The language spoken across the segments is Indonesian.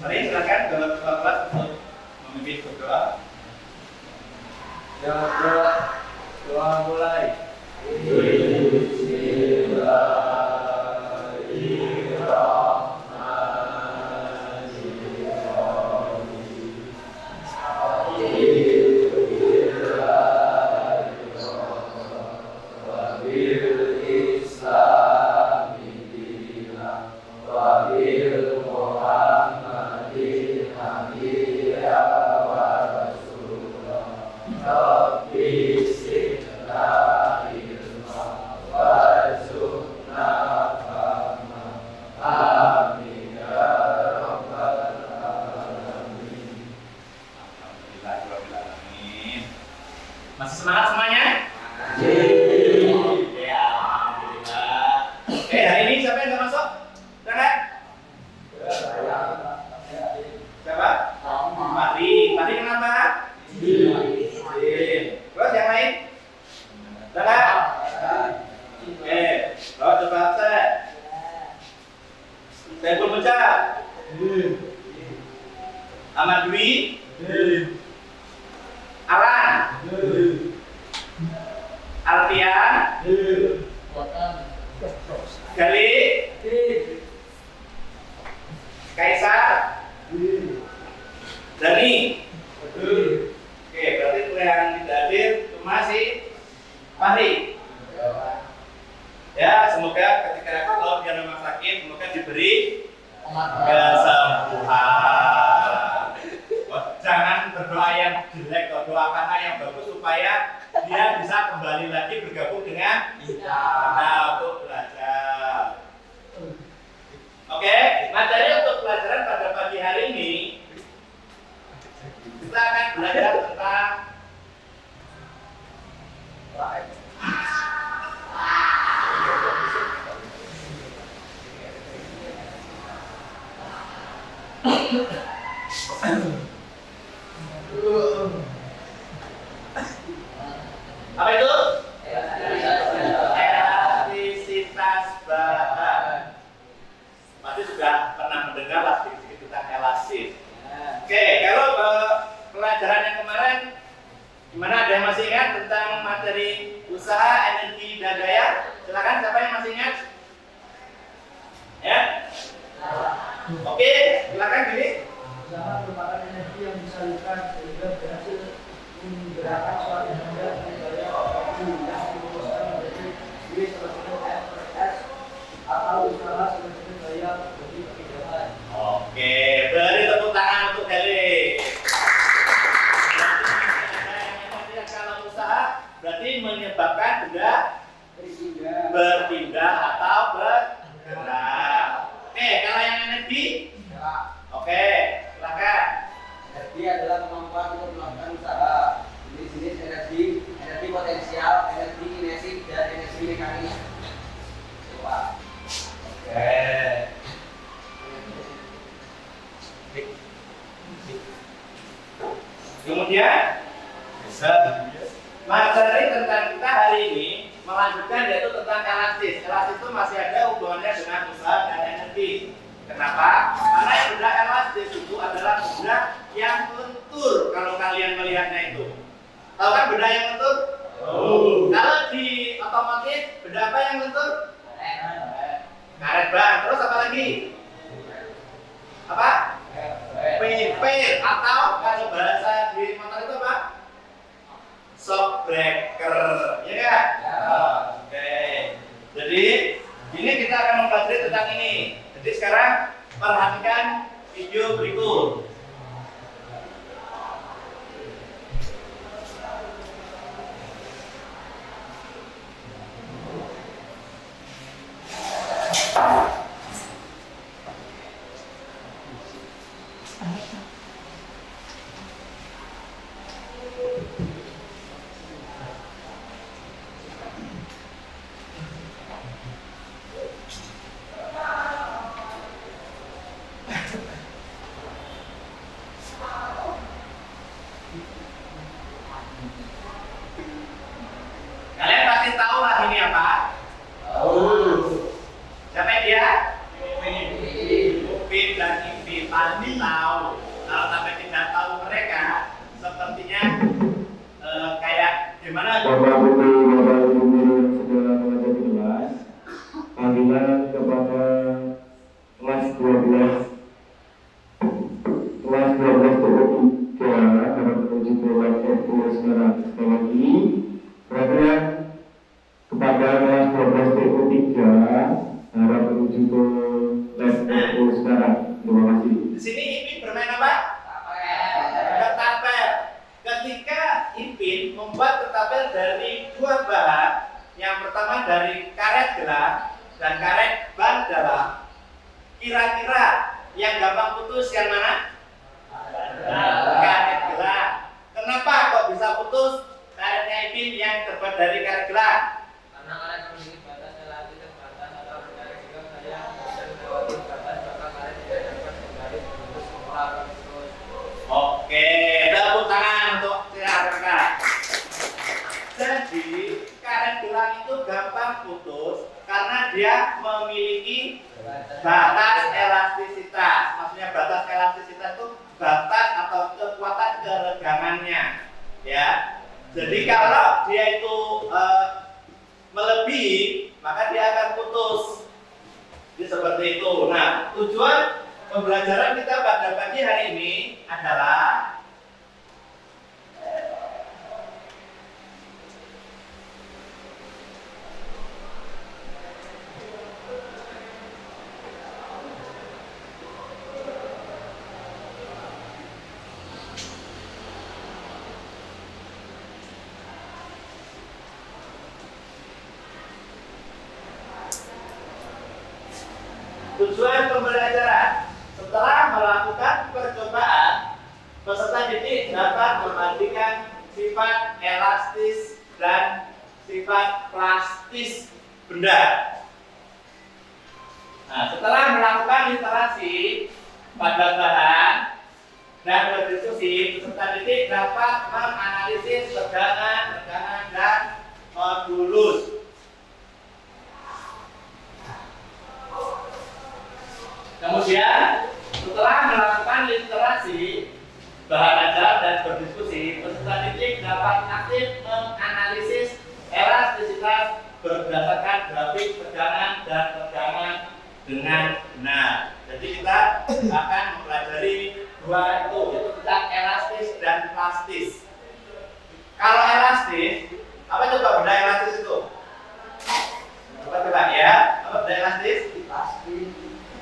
Mari silakan kelas untuk memimpin berdoa. Ya, doa mulai. Masih semangat semuanya? Ya, alhamdulillah. Oke, hari ini siapa yang nggak masuk? Siapa? Siapa? Mari kenapa? Terus yang lain? Siapa? Oke, terus coba saya. Saiful Baca. Ahmad Dwi. Aran. Alfian. Gali. Kaisar. Dani. Oke, berarti yang tidak hadir cuma si Fahri. Ya, semoga ketika kalau dia memang sakit, semoga diberi kesembuhan. Jangan berdoa yang jelek, doakanlah yang bagus supaya dia bisa kembali lagi bergabung dengan kita untuk belajar. Oke, materi untuk pelajaran pada pagi hari ini kita akan belajar tentang apa itu? Elastisitas bahan. Pasti sudah pernah mendengar lah sedikit-sedikit tentang elastis. Oke, kalau pelajaran yang kemarin gimana, ada yang masih ingat tentang materi usaha, energi, dan daya? Silakan, siapa yang masih ingat? Ya? Oke, silakan gini. Usaha merupakan energi yang disalurkan sehingga berhasil menggerakkan suatu benda dengan waktu yang dirumuskan menjadi W = S atau usaha sebagai daya bagi pekerjaan. Oke, beri tepuk tangan untuk Heli. Kalau usaha berarti menyebabkan benda berpindah atau bergerak. Oke, kalau yang energi? Oke, silakan. Energi adalah kemampuan untuk melakukan usaha. Jenis-jenis energi, energi potensial, energi kinetik, dan energi mekanis. Coba. Oke. Kemudian materi tentang kita hari ini melanjutkan yaitu tentang elastis. Elastis itu masih ada hubungannya dengan usaha dan energi. Kenapa? Karena yang benda elastis itu adalah benda yang lentur. Kalau kalian melihatnya itu, tahu kan benda yang lentur? Kalau di otomotif, benda apa yang lentur? Karet ban. Terus apa lagi? Apa? Pipet. Atau kalau bahasa di motor itu apa? Shock breaker. Ya kan? Oke. Jadi ini kita akan mempelajari tentang ini. Jadi sekarang perhatikan video berikut. Kalian pasti tahu lah ini apa? Siapa dia? Upin dan Ipin. Ipin pasti tahu. Kalau sampai tidak tahu mereka, sepertinya kayak gimana? Bapak Ibu, Bapak Ibu guru yang sudah mengajar di kelas, panggilan kepada kelas 12 TO3 harap menuju ke lab FU sekarang. Sekali lagi, perhatian kepada kelas 12 TO3 harap menuju ke lab FU sekarang. Terima kasih. Di sini Ipin bermain apa? Ketapel. Ketika Ipin membuat ketapel dari dua bahan, yang pertama dari karet gelang dan karet ban dalam, kira-kira yang gampang putus yang mana? Karet gelang. Kenapa kok bisa putus karetnya Ipin yang terbuat dari karet gelang? Karena karet memiliki batas relatif terbatas atau rendah jika saya dan melewati batas maka karet tidak dapat kembali menuju semula terus. Oke, tepuk tangan untuk rekan-rekan. Jadi karet gelang itu gampang putus karena dia memiliki batas elastisitas. Maksudnya batas elastisitas itu batas atau kekuatan keregangannya, ya. Jadi kalau dia itu melebihi, maka dia akan putus. Jadi seperti itu. Nah, tujuan pembelajaran kita pada pagi hari ini adalah tujuan pembelajaran. Setelah melakukan percobaan, peserta didik dapat membandingkan sifat elastis dan sifat plastis benda. Nah, setelah melakukan literasi pada bahan dan berdiskusi, peserta didik dapat menganalisis tegangan, dan modulus. Kemudian setelah melakukan literasi bahan ajar dan berdiskusi, peserta didik dapat aktif menganalisis elastisitas berdasarkan grafik tegangan dan tegangan dengan benar. Jadi kita akan mempelajari dua itu, yaitu tentang elastis dan plastis. Kalau elastis, apa coba benda elastis itu? Coba ya, apa benda elastis? Plastik,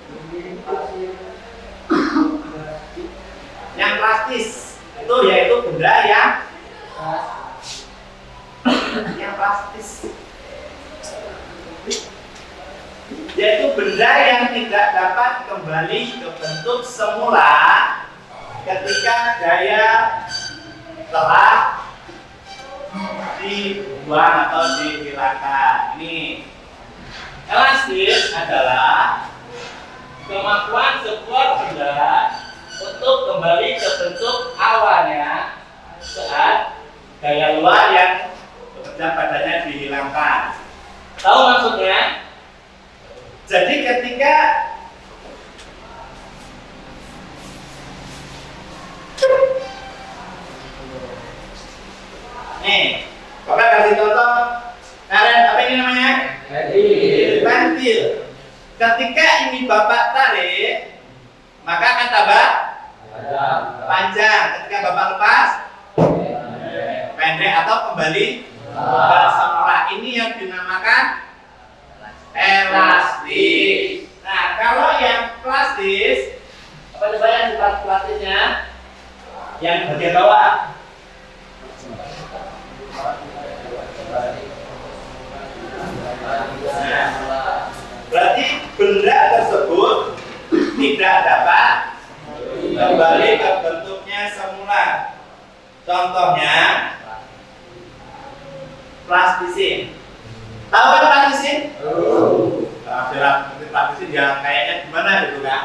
dinding, pasir, Yang plastis itu yaitu benda yang plastis, yaitu benda yang tidak dapat kembali ke bentuk semula ketika daya telah dibuang atau dihilangkan. Ini elastis adalah kemampuan sebuah benda untuk kembali ke bentuk awalnya saat daya luar yang bekerja padanya dihilangkan. Tahu maksudnya? Jadi ketika nih, Bapak kasih contoh karet apa ini namanya? Ventil. Ketika ini Bapak tarik, maka akan tambah panjang. Ketika Bapak lepas, pendek atau kembali ke semula. Ini yang dinamakan elastis. Nah, kalau yang plastis, apa coba yang sifat plastisnya? Yang bagian bawah. Nah, berarti benda tersebut tidak dapat kembali ke bentuknya semula. Contohnya plastisin. Tahu kan plastisin? Plastisin yang kayaknya gimana gitu kan?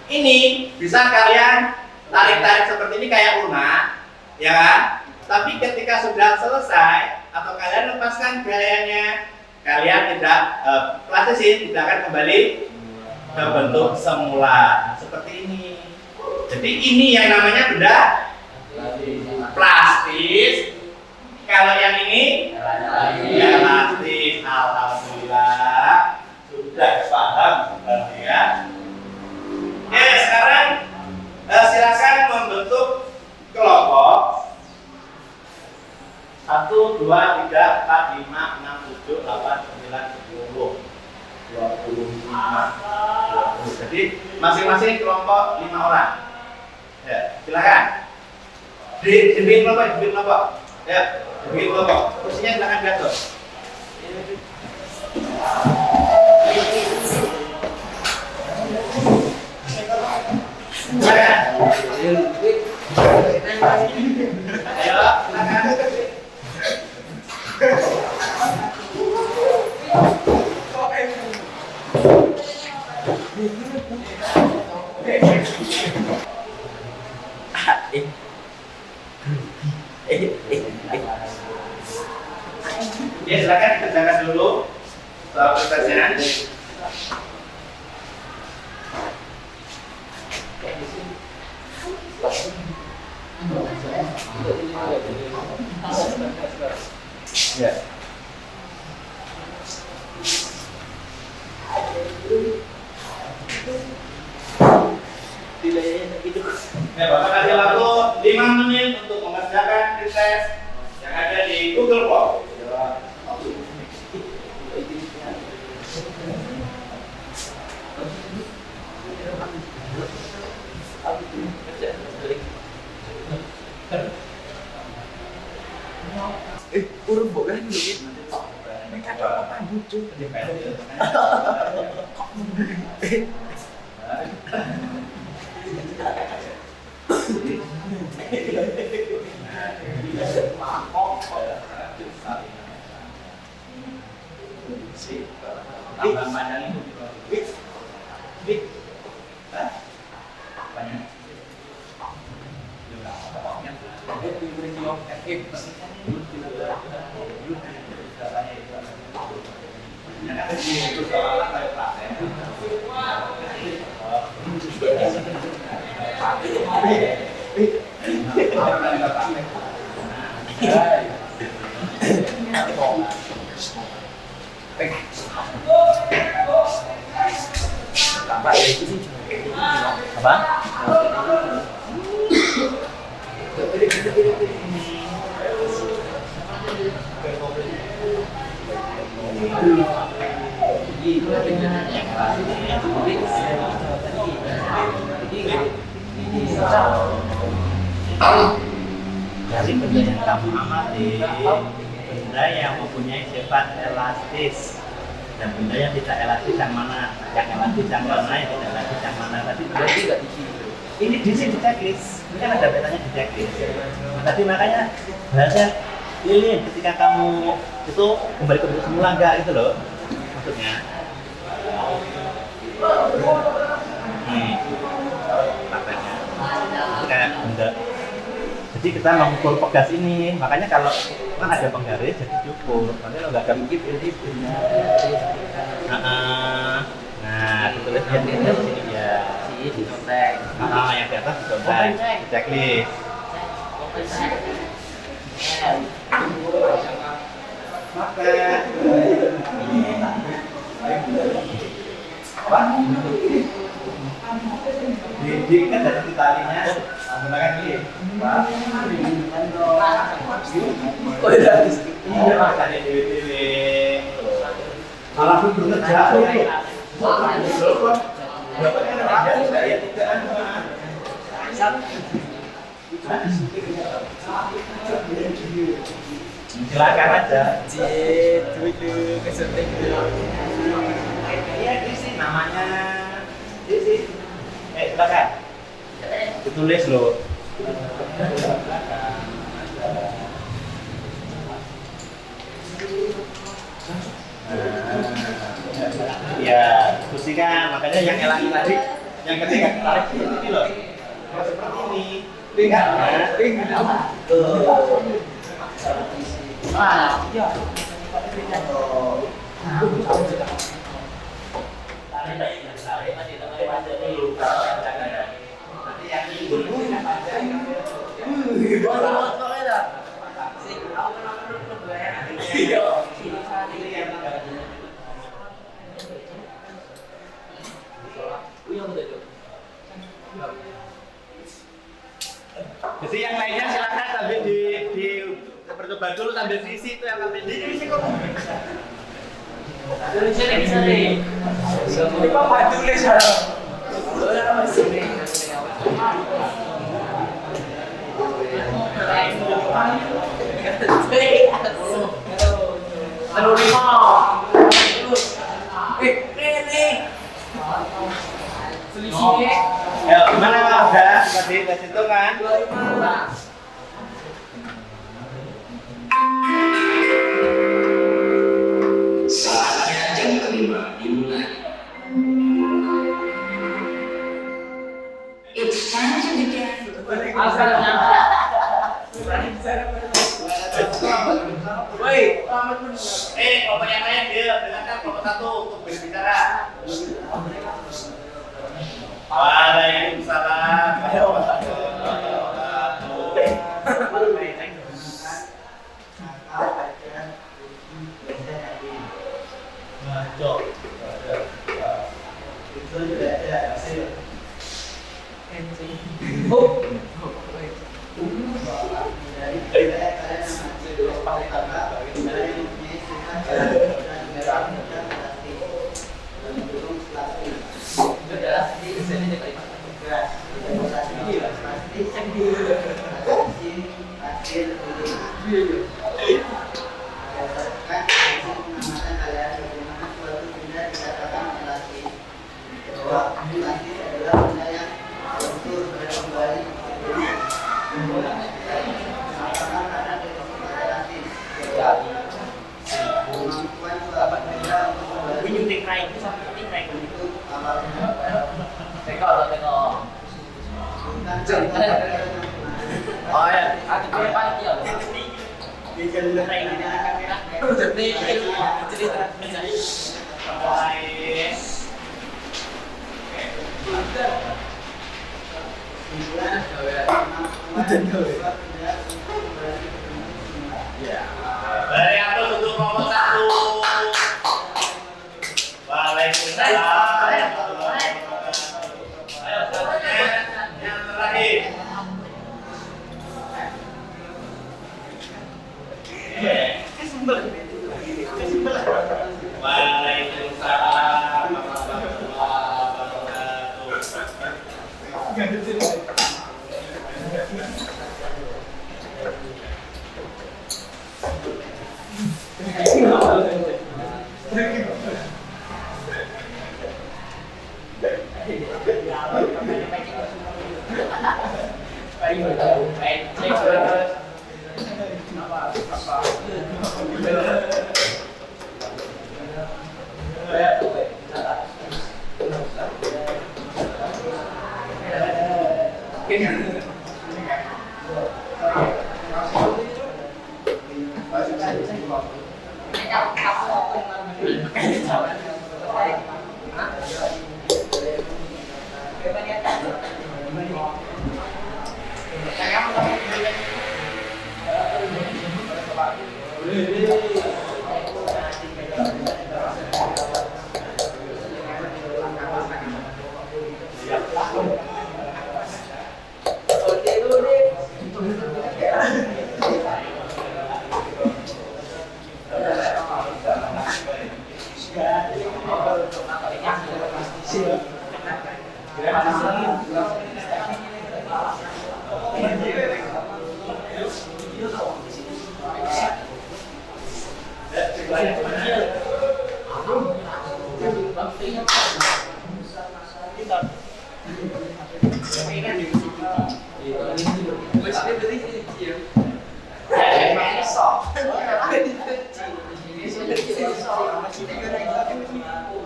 Ini bisa kalian tarik-tarik seperti ini kayak lunak, ya kan? Tapi ketika sudah selesai atau kalian lepaskan gayanya, kalian tidak plastisin tidak akan kembali ke bentuk semula seperti ini. Jadi ini yang namanya benda plastis. Kalau yang ini elastis. Alhamdulillah sudah paham ya. Oke, sekarang silakan membentuk kelompok 1, 2, 3, 4, 5, 6, 7, 8, 9, 10, 20, 20. Jadi masing-masing kelompok 5 orang. Ya, silakan. Dibikin kelompok. Ya, dibikin kelompok. Kursinya silakan diatur. Silakan. Ayo, silakan. Ya, silakan dikerjakan dulu soal prestasinya. Ya. Ya, Bapak kasih waktu 5 menit untuk mengerjakan tes yang ada di Google Form. Urut bukan dulu. Mereka apa bucu? Tambah panjang itu. Apa? Dari benda yang kamu amati, benda yang mempunyai sifat elastis dan benda yang tidak elastis yang mana, yang elastis yang mana, yang tidak elastis yang mana. Tadi berarti nggak di sini. Ini di sini di checklist. Ini kan ada petanya di checklist. Tadi makanya bahasanya pilih ketika kamu itu kembali ke bentuk semula enggak gitu loh maksudnya. Prakteknya itu kayak benda. Jadi kita mengukur pegas ini, makanya kalau kan ada penggaris jadi diukur. Nanti kalau nggak ada mikir ini punya. Nah, ditulis yang di atas sini ya. Di contek. Yang di atas di contek. Di checklist. Maka apa? Di kan dari talinya menggunakan ini. Oh iya. Iya, makanya dewe-dewe. Malah pun bekerja. Silakan aja. Dulu kesenting dulu. Iya, di sini namanya. Di sini. Silakan. Ditulis loh. Ya, diskusikan. Makanya yang elangi tadi, yang ketiga tarik ini loh. Kalau seperti ini, tinggal, ya. Tarik. Jadi yang lainnya silakan sambil di percoba dulu sambil diisi itu yang sambil diisi kok. Indonesia lagi sana. Ini Pak Batu nih sana. Aduh lima. Ini. Selisihnya. Ya, gimana Pak? Udah tadi situ kan? 25. Saatnya jam kelima dimulai. It's time to begin. Woi, Kelompok yang lain dia dengarkan kelompok satu untuk berbicara. Waalaikumsalam warahmatullahi wabarakatuh. oh ya, ada panitia loh. Dari atas untuk kelompok satu. Waalaikumsalam. Yang terakhir. Waalaikumsalam warahmatullahi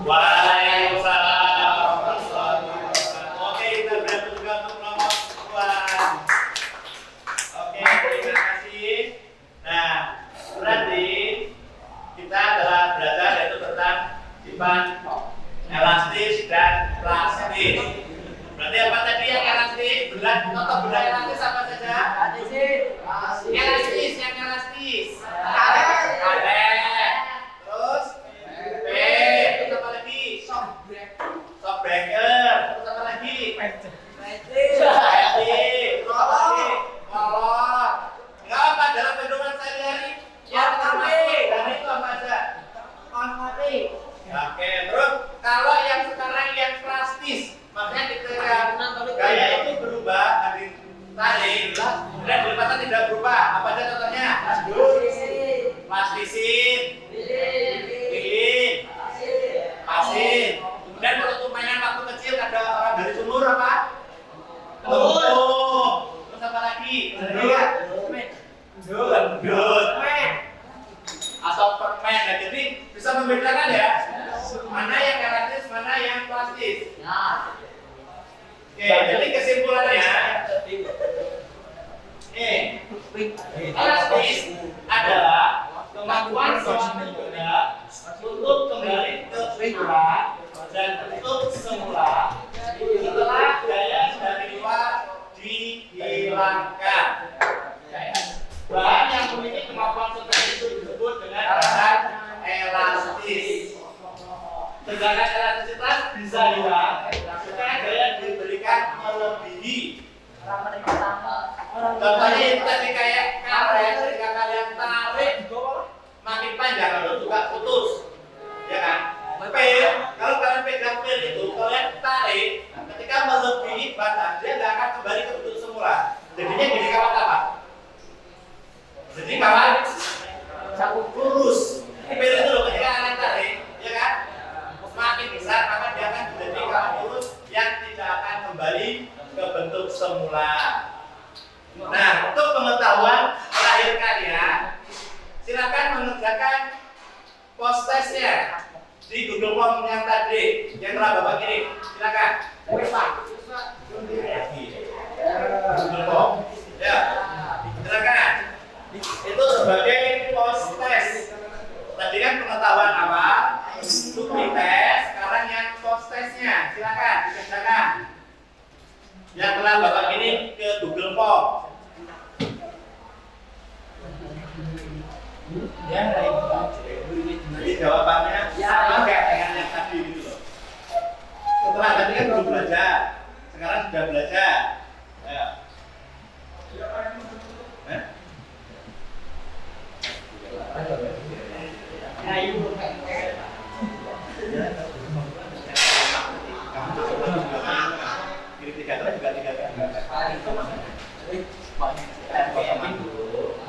Waalaikumsalam. Oke, kita berhasil juga untuk nomor 2. Oke, terima kasih. Nah, berarti kita telah belajar yaitu tentang sifat elastis dan plastis. Berarti apa tadi yang elastis? Contoh benda elastis apa saja? Elastis, yang elastis. Karet. Terus B, terus apa lagi? Shock breaker. Terus apa lagi? Plastis. melebihi. Contohnya itu tadi kayak karet, ketika kalian tarik makin panjang kalau juga putus, ya kan? Kalau kalian pegang pil itu, kalian tarik, ketika melebihi batas, dia tidak akan kembali ke bentuk semula. Jadinya jadi kawan apa? Jadi kawan lurus. Pil itu loh, ketika kalian tarik, ya kan? Semakin besar, maka dia akan menjadi kawan lurus yang tidak akan kembali ke bentuk semula. Nah, untuk pengetahuan terakhir kalian, silakan mengerjakan post testnya di Google Form yang tadi yang telah Bapak kirim. Silakan. Google Form. Ya. Silakan. Itu sebagai post test. Tadi kan pengetahuan awal, studi tes, sekarang yang post testnya. Silakan dikerjakan. Yang telah Bapak kirim ke Google Form. Jadi jawabannya sama kayak dengan yang tadi gitu loh. Setelah tadi kan belum belajar, sekarang sudah belajar. Ya. Tiga kali juga tiga kali.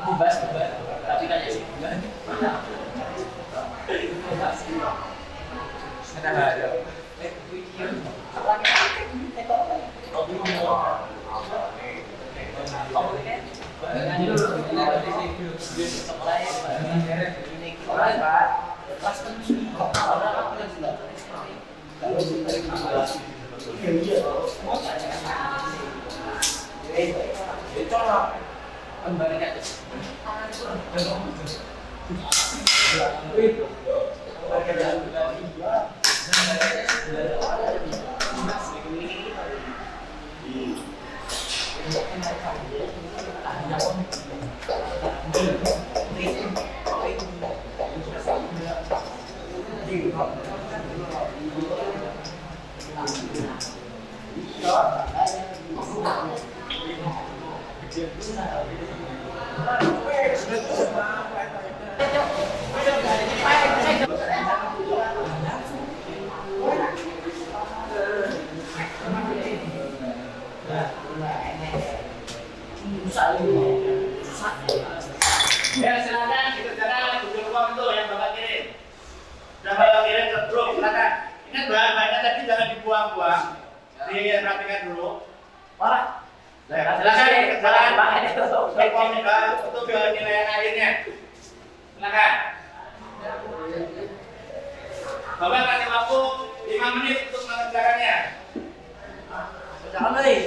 Bebas, tapi kan ya sih. Ya silakan dikerjakan Google Form itu yang Bapak kirim. Sudah Bapak kirim ke grup, silakan. Ingat bahan-bahannya tadi jangan dibuang-buang. Dirapikan dulu. Silakan dikerjakan untuk penilaian akhirnya. Silakan. Bapak kasih waktu 5 menit untuk mengerjakannya. Jangan nih.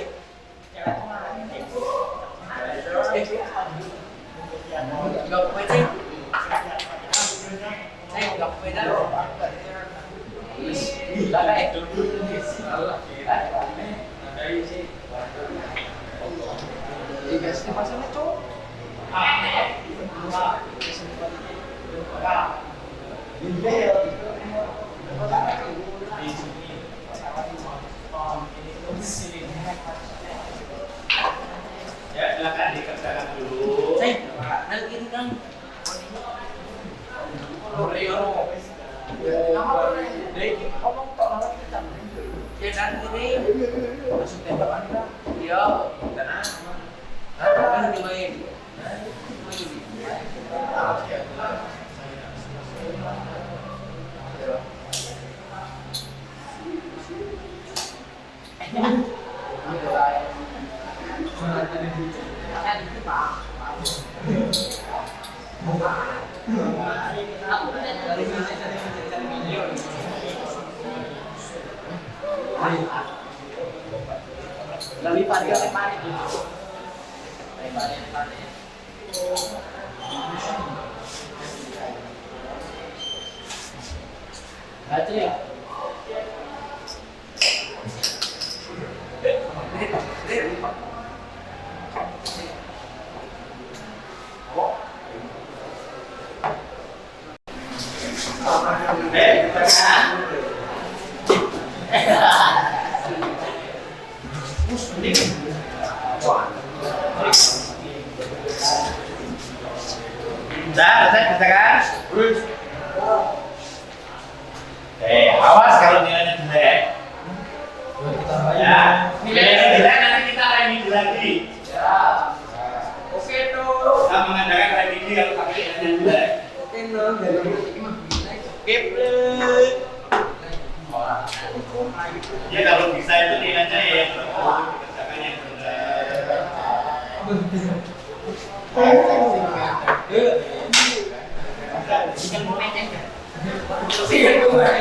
Gặp quay chứ. Đây gặp quay đó. Đó đây. Dikasih pasangnya cowok. Ya, silakan dikerjakan dulu. Nalgin kan. Ya kan ini. Masuk tembakan kita. Iya. Karena kan dimain. Lebih panjang lebar itu. Lebar. Baca ya. Ini Selesai bisa kan? Awas kalau nilainya jelek. Ya, nilainya jelek nanti kita remedi lagi. Ya. Oke tuh. Kita mengadakan remedi kalau pakai nilainya jelek. Oke dong, dari Keblek. Ya kalau bisa itu nilainya ya yang bagus, dikerjakan yang benar.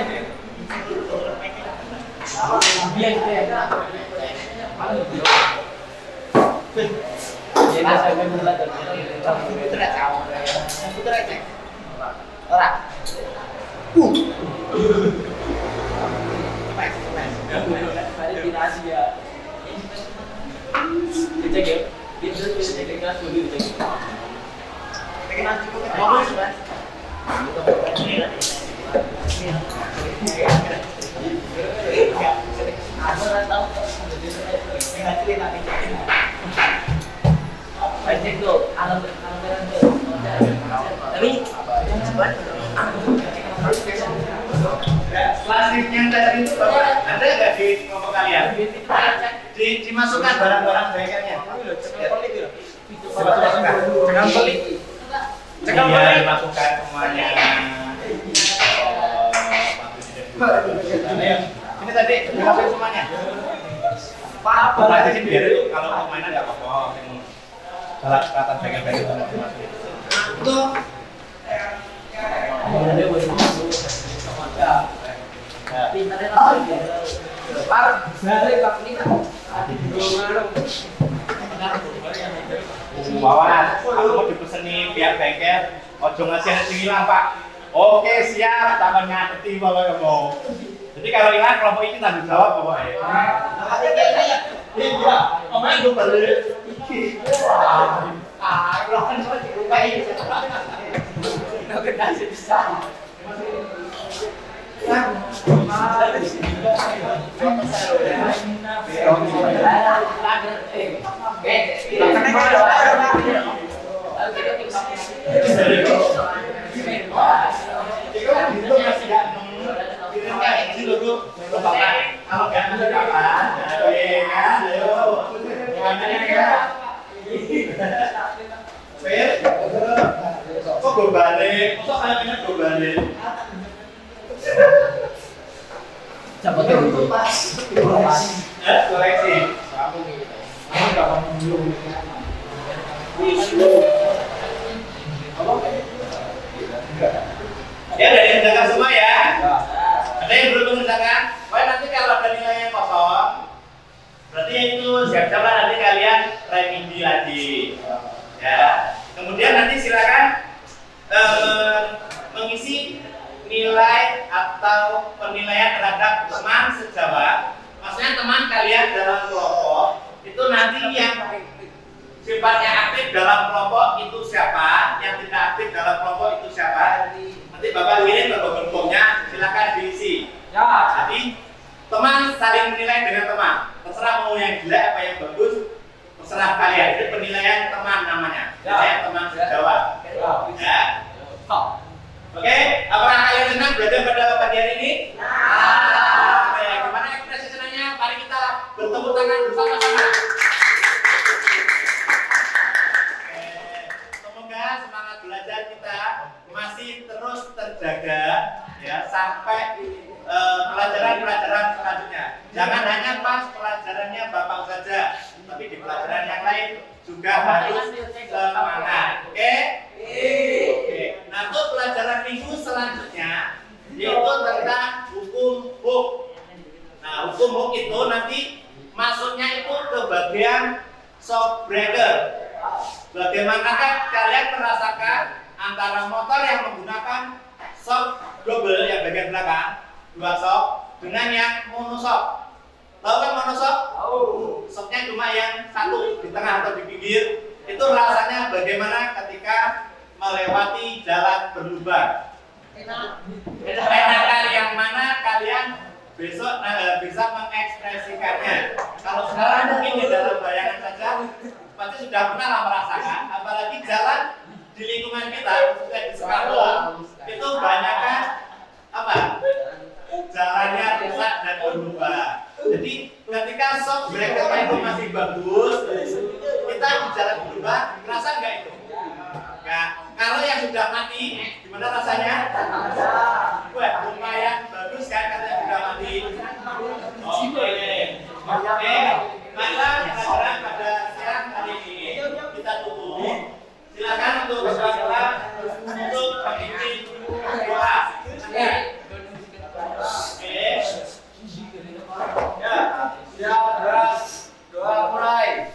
Plastik yang tadi itu Bapak, ada nggak di kelompok kalian? Dimasukkan barang-barang bengkelnya. Dimasukkan. Iya, dimasukkan semuanya. Ini tadi dimasukin semuanya. Plastik biar itu kalau permainan nggak apa-apa. Salah kata bengkel-bengkel itu dimasukin. Tuh. Bawa, aku mau dipeseni pihak bengkel, ojo ngasih hasil hilang Pak. Oke siap, tambah ngerti Bapak mau. Jadi kalau hilang kelompok ini tanggung jawab Bapak ya. Iya, omongin gue balik. Kok gue balik? Kok kalian gue balik? Koleksi. Ya dari mengerjakan semua ya. Ada yang belum mengerjakan? Pokoknya nanti kalau ada nilai yang kosong, berarti itu siap-siap lah nanti kalian remedi lagi. Ya. Kemudian nanti silakan mengisi nilai atau penilaian terhadap teman sejawat. Maksudnya teman kalian dalam kelompok itu nanti yang sifatnya aktif dalam kelompok itu siapa, yang tidak aktif dalam kelompok itu siapa. Nanti Bapak kirim bentuknya, silakan diisi. Ya. Jadi teman saling menilai dengan teman. Terserah mau yang jelek apa yang bagus, terserah kalian. Itu penilaian teman namanya. Penilaian teman sejawat. Ya. Oke, apakah kalian senang belajar pada pagi hari ini? Oke, gimana ekspresi senangnya? Mari kita bertepuk tangan bersama-sama. Semoga semangat belajar kita masih terus terjaga ya sampai pelajaran-pelajaran selanjutnya. Jangan hanya pas pelajarannya Bapak saja, tapi di pelajaran yang lain juga harus semangat. Oke? Oke. Nah, untuk pelajaran minggu selanjutnya yaitu tentang hukum huk. Nah, hukum huk itu nanti masuknya itu ke bagian shock breaker. Bagaimanakah kalian merasakan antara motor yang menggunakan shock double yang bagian belakang, dua shock, dengan yang monoshock. Tahu kan monoshock? Tahu. Shocknya cuma yang satu di tengah atau di pinggir. Itu rasanya bagaimana ketika melewati jalan berlubang? Enakan yang mana kalian besok bisa mengekspresikannya. Kalau sekarang mungkin di dalam bayangan saja, pasti sudah pernah lah merasakan. Apalagi jalan di lingkungan kita, khususnya di sekolah, itu banyak kan apa? Jalannya rusak dan berubah. Jadi ketika shock breaker itu masih bagus, kita di jalan berubah, rasa nggak itu? Nggak. Kalau yang sudah mati, gimana rasanya? Wah, lumayan bagus kan kalau yang sudah mati. Oke. Maka pelajaran pada siang hari ini kita tutup. Silakan untuk peserta untuk mengikuti doa. Ya, doa mulai.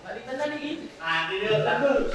Balik tenan iki. Nah, dulu.